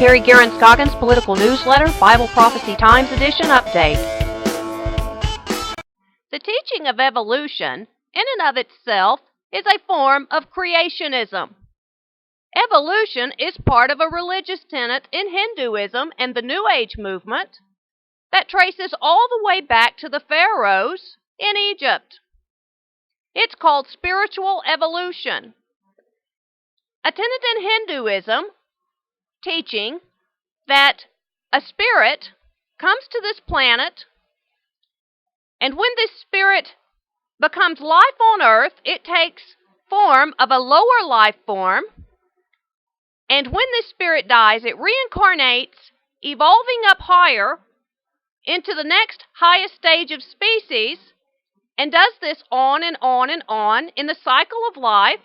Carrie Scoggins Political Newsletter, Bible Prophecy Times Edition Update. The teaching of evolution, in and of itself, is a form of creationism. Evolution is part of a religious tenet in Hinduism and the New Age movement that traces all the way back to the pharaohs in Egypt. It's called spiritual evolution. A tenet in Hinduism teaching that a spirit comes to this planet, and when this spirit becomes life on earth, it takes form of a lower life form, and when this spirit dies, it reincarnates, evolving up higher into the next highest stage of species, and does this on and on and on in the cycle of life.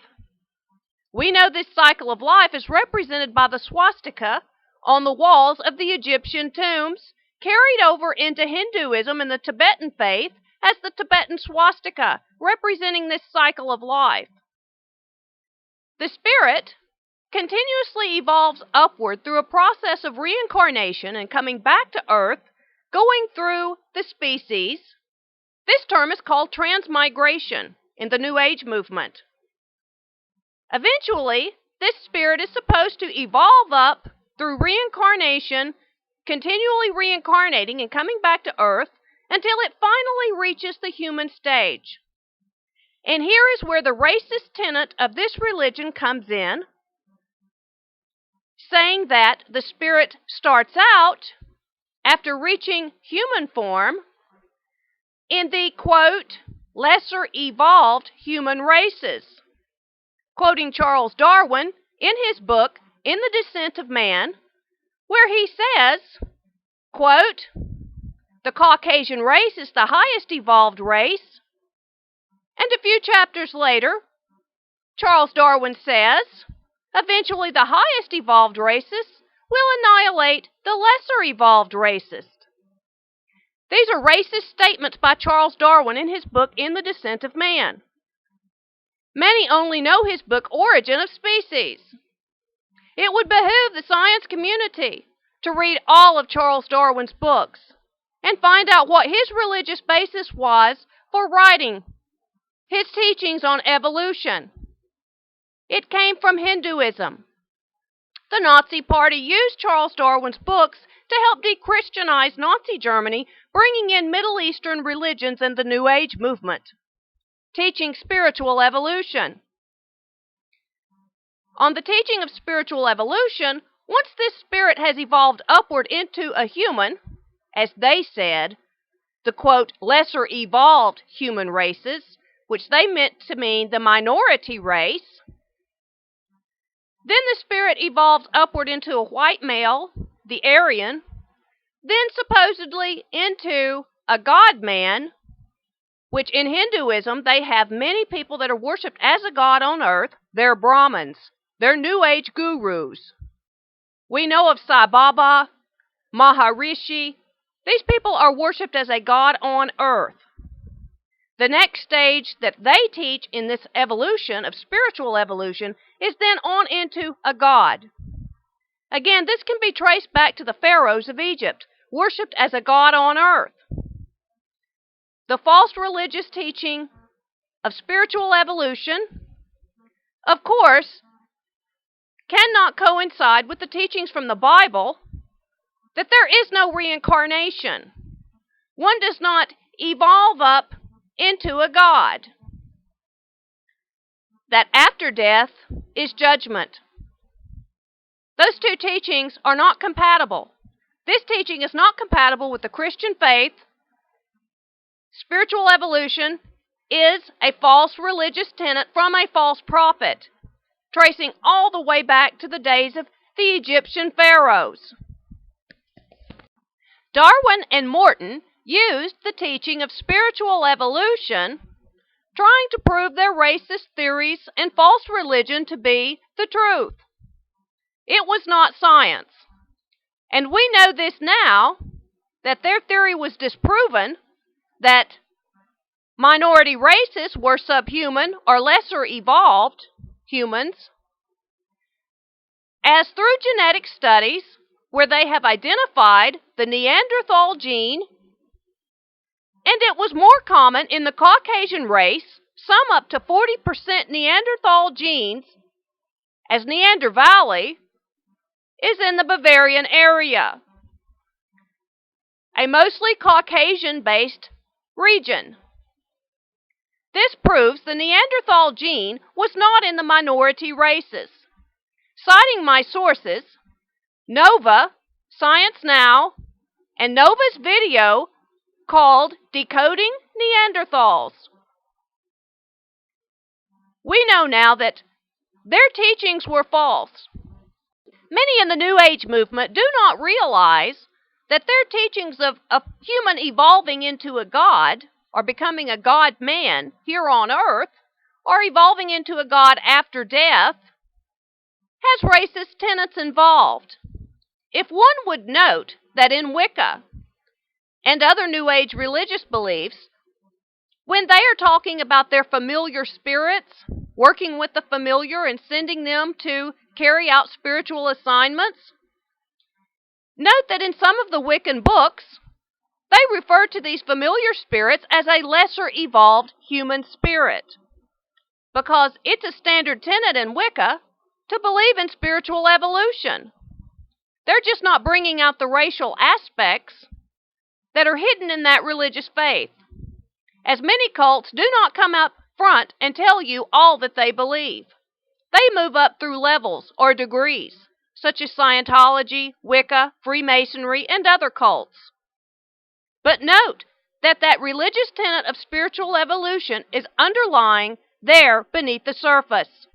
We know this cycle of life is represented by the swastika on the walls of the Egyptian tombs, carried over into Hinduism and the Tibetan faith as the Tibetan swastika, representing this cycle of life. The spirit continuously evolves upward through a process of reincarnation and coming back to earth, going through the species. This term is called transmigration in the New Age movement. Eventually, this spirit is supposed to evolve up through reincarnation, continually reincarnating and coming back to earth until it finally reaches the human stage. And here is where the racist tenet of this religion comes in, saying that the spirit starts out, after reaching human form, in the, quote, lesser evolved human races. Quoting Charles Darwin in his book, In the Descent of Man, where he says, quote, the Caucasian race is the highest evolved race. And a few chapters later, Charles Darwin says, eventually the highest evolved races will annihilate the lesser evolved races. These are racist statements by Charles Darwin in his book, In the Descent of Man. Many only know his book, Origin of Species. It would behoove the science community to read all of Charles Darwin's books and find out what his religious basis was for writing his teachings on evolution. It came from Hinduism. The Nazi Party used Charles Darwin's books to help de-Christianize Nazi Germany, bringing in Middle Eastern religions and the New Age movement, teaching spiritual evolution. On the teaching of spiritual evolution, once this spirit has evolved upward into a human, as they said, the, quote, lesser evolved human races, which they meant to mean the minority race, then the spirit evolves upward into a white male, the Aryan, then supposedly into a God-man, which in Hinduism, they have many people that are worshipped as a god on earth. They're Brahmins. They're New Age gurus. We know of Sai Baba, Maharishi. These people are worshipped as a god on earth. The next stage that they teach in this evolution of spiritual evolution is then on into a god. Again, this can be traced back to the pharaohs of Egypt, worshipped as a god on earth. The false religious teaching of spiritual evolution, of course, cannot coincide with the teachings from the Bible that there is no reincarnation. One does not evolve up into a god. That after death is judgment. Those two teachings are not compatible. This teaching is not compatible with the Christian faith. Spiritual evolution is a false religious tenet from a false prophet, tracing all the way back to the days of the Egyptian pharaohs. Darwin and Morton used the teaching of spiritual evolution, trying to prove their racist theories and false religion to be the truth. It was not science. And we know this now, that their theory was disproven, that minority races were subhuman or lesser evolved humans, as through genetic studies where they have identified the Neanderthal gene, and it was more common in the Caucasian race, some up to 40% Neanderthal genes, as Neander Valley is in the Bavarian area, a mostly Caucasian-based region. This proves the Neanderthal gene was not in the minority races. Citing my sources, Nova, Science Now, and Nova's video called Decoding Neanderthals. We know now that their teachings were false. Many in the New Age movement do not realize that their teachings of a human evolving into a god, or becoming a god-man here on Earth, or evolving into a god after death, has racist tenets involved. If one would note that in Wicca and other New Age religious beliefs, when they are talking about their familiar spirits, working with the familiar and sending them to carry out spiritual assignments, note that in some of the Wiccan books, they refer to these familiar spirits as a lesser evolved human spirit, because it's a standard tenet in Wicca to believe in spiritual evolution. They're just not bringing out the racial aspects that are hidden in that religious faith, as many cults do not come out front and tell you all that they believe. They move up through levels or degrees, such as Scientology, Wicca, Freemasonry, and other cults. But note that that religious tenet of spiritual evolution is underlying there beneath the surface.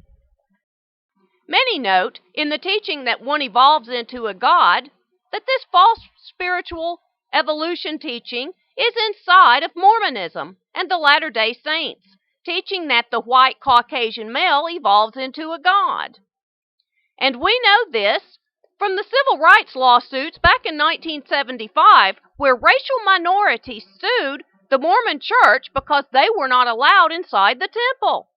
Many note in the teaching that one evolves into a god that this false spiritual evolution teaching is inside of Mormonism and the Latter-day Saints, teaching that the white Caucasian male evolves into a god. And we know this from the civil rights lawsuits back in 1975, where racial minorities sued the Mormon Church because they were not allowed inside the temple.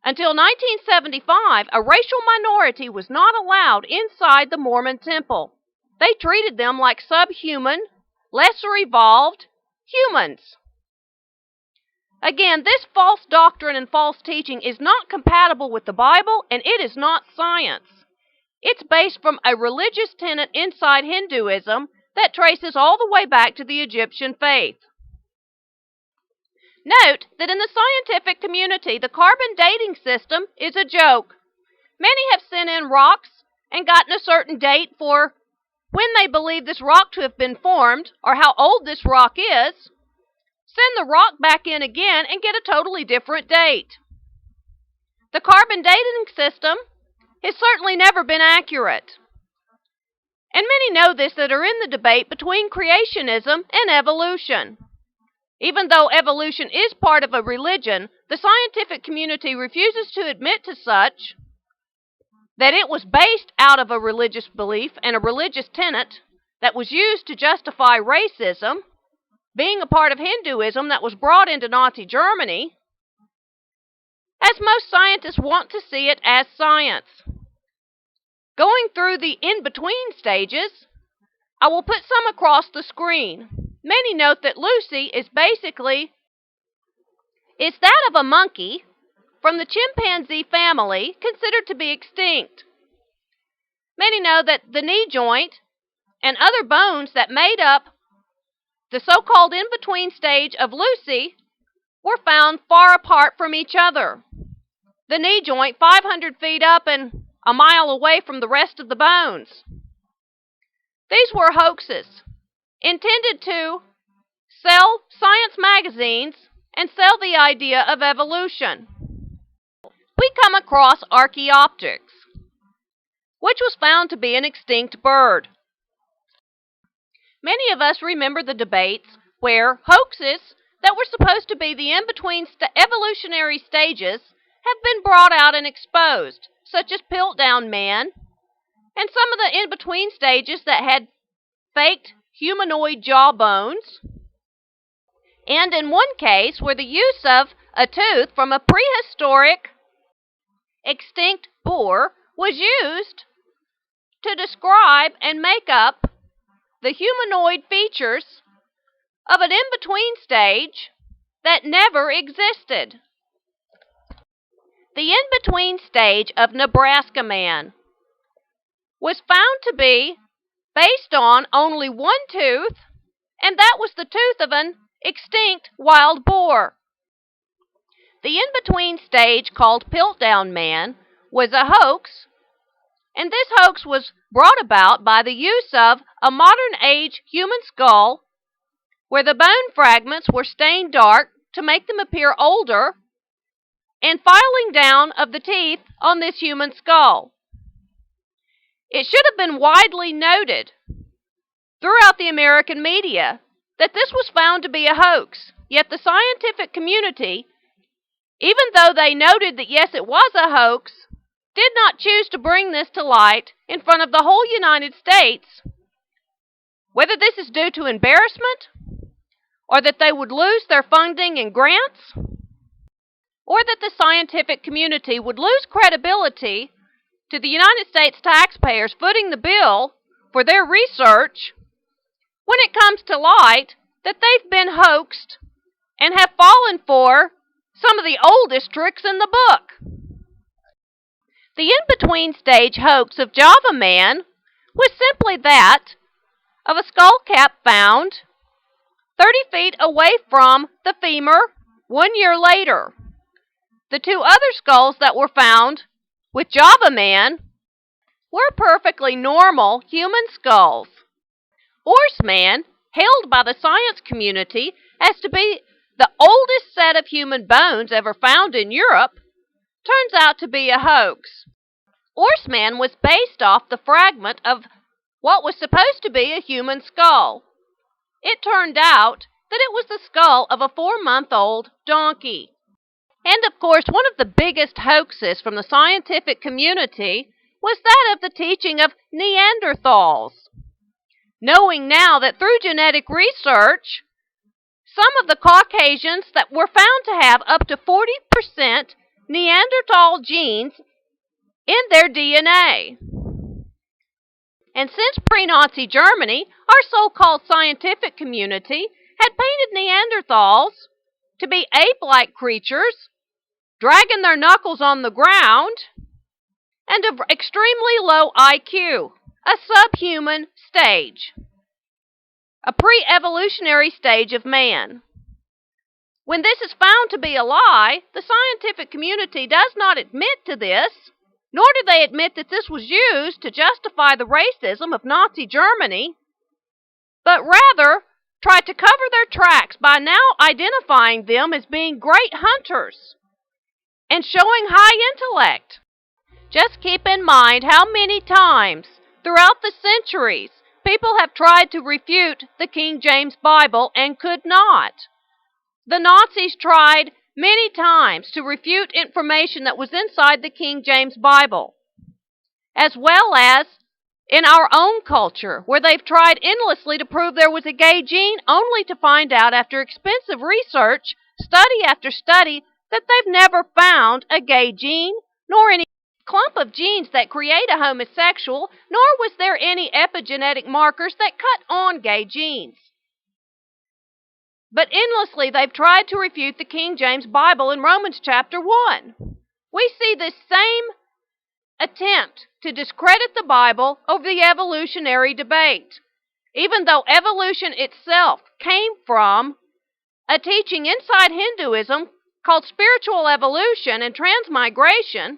Until 1975, a racial minority was not allowed inside the Mormon temple. They treated them like subhuman, lesser evolved humans. Again, this false doctrine and false teaching is not compatible with the Bible, and it is not science. It's based from a religious tenet inside Hinduism that traces all the way back to the Egyptian faith. Note that in the scientific community, the carbon dating system is a joke. Many have sent in rocks and gotten a certain date for when they believe this rock to have been formed or how old this rock is. Send the rock back in again and get a totally different date. The carbon dating system has certainly never been accurate. And many know this that are in the debate between creationism and evolution. Even though evolution is part of a religion, the scientific community refuses to admit to such, that it was based out of a religious belief and a religious tenet that was used to justify racism, being a part of Hinduism that was brought into Nazi Germany, as most scientists want to see it as science. Going through the in-between stages, I will put some across the screen. Many note that Lucy is that of a monkey from the chimpanzee family considered to be extinct. Many know that the knee joint and other bones that made up the so-called in-between stage of Lucy were found far apart from each other. The knee joint 500 feet up and a mile away from the rest of the bones. These were hoaxes intended to sell science magazines and sell the idea of evolution. We come across Archaeopteryx, which was found to be an extinct bird. Many of us remember the debates where hoaxes that were supposed to be the in-between evolutionary stages have been brought out and exposed, such as Piltdown Man, and some of the in-between stages that had faked humanoid jawbones, and in one case where the use of a tooth from a prehistoric extinct boar was used to describe and make up the humanoid features of an in-between stage that never existed. The in-between stage of Nebraska man was found to be based on only one tooth, and that was the tooth of an extinct wild boar. The in-between stage called Piltdown Man was a hoax, and this hoax was brought about by the use of a modern-age human skull where the bone fragments were stained dark to make them appear older, and filing down of the teeth on this human skull. It should have been widely noted throughout the American media that this was found to be a hoax, yet the scientific community, even though they noted that yes, it was a hoax, did not choose to bring this to light in front of the whole United States, whether this is due to embarrassment, or that they would lose their funding and grants, or that the scientific community would lose credibility to the United States taxpayers footing the bill for their research when it comes to light that they've been hoaxed and have fallen for some of the oldest tricks in the book. The in-between stage hoax of Java Man was simply that of a skull cap found 30 feet away from the femur 1 year later. The two other skulls that were found with Java Man were perfectly normal human skulls. Horseman, hailed by the science community as to be the oldest set of human bones ever found in Europe, turns out to be a hoax. Horseman was based off the fragment of what was supposed to be a human skull. It turned out that it was the skull of a 4-month-old donkey. And of course, one of the biggest hoaxes from the scientific community was that of the teaching of Neanderthals. Knowing now that through genetic research, some of the Caucasians that were found to have up to 40% Neanderthal genes in their DNA. And since pre-Nazi Germany, our so-called scientific community had painted Neanderthals to be ape-like creatures, dragging their knuckles on the ground, and of extremely low IQ, a subhuman stage, a pre-evolutionary stage of man. When this is found to be a lie, the scientific community does not admit to this, nor do they admit that this was used to justify the racism of Nazi Germany, but rather try to cover their tracks by now identifying them as being great hunters and showing high intellect. Just keep in mind how many times throughout the centuries people have tried to refute the King James Bible and could not. The Nazis tried many times to refute information that was inside the King James Bible, as well as in our own culture, where they've tried endlessly to prove there was a gay gene, only to find out after expensive research, study after study, that they've never found a gay gene, nor any clump of genes that create a homosexual, nor was there any epigenetic markers that cut on gay genes. But endlessly they've tried to refute the King James Bible in Romans chapter 1. We see this same attempt to discredit the Bible over the evolutionary debate, even though evolution itself came from a teaching inside Hinduism called spiritual evolution and transmigration.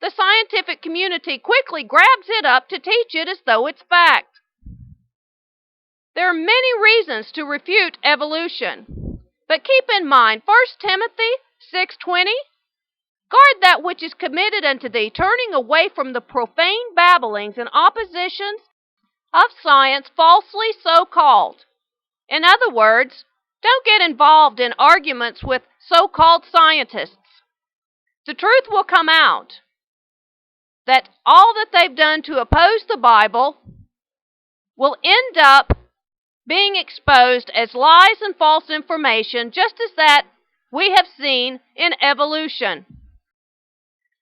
The scientific community quickly grabs it up to teach it as though it's fact. There are many reasons to refute evolution, but keep in mind 1 Timothy 6:20, guard that which is committed unto thee, turning away from the profane babblings and oppositions of science falsely so called. In other words, don't get involved in arguments with so-called scientists. The truth will come out that all that they've done to oppose the Bible will end up being exposed as lies and false information, just as that we have seen in evolution.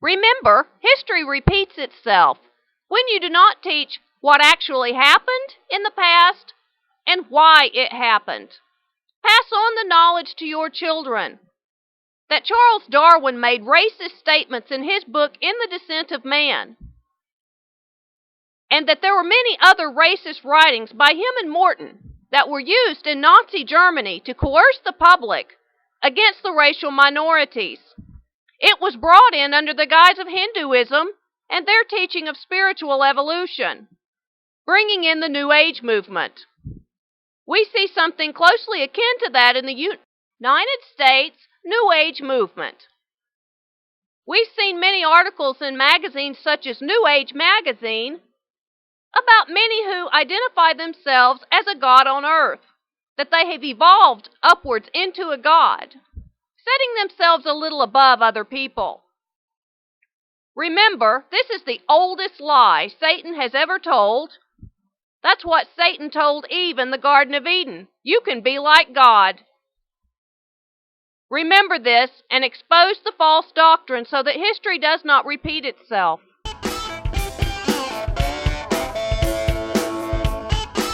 Remember, history repeats itself. when you do not teach what actually happened in the past and why it happened. Pass on the knowledge to your children that Charles Darwin made racist statements in his book In the Descent of Man, and that there were many other racist writings by him and Morton that were used in Nazi Germany to coerce the public against the racial minorities. It was brought in under the guise of Hinduism and their teaching of spiritual evolution, bringing in the New Age movement. We see something closely akin to that in the United States New Age movement. We've seen many articles in magazines such as New Age magazine about many who identify themselves as a god on earth, that they have evolved upwards into a god, setting themselves a little above other people. Remember, this is the oldest lie Satan has ever told. That's what Satan told Eve in the Garden of Eden. You can be like God. Remember this and expose the false doctrine so that history does not repeat itself.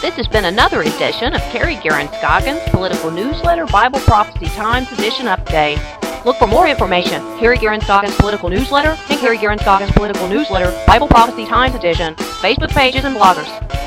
This has been another edition of Carrie and Scoggins' Political Newsletter Bible Prophecy Times Edition Update. Look for more information, Carrie and Scoggins' Political Newsletter and Carrie and Scoggins' Political Newsletter Bible Prophecy Times Edition, Facebook pages and bloggers.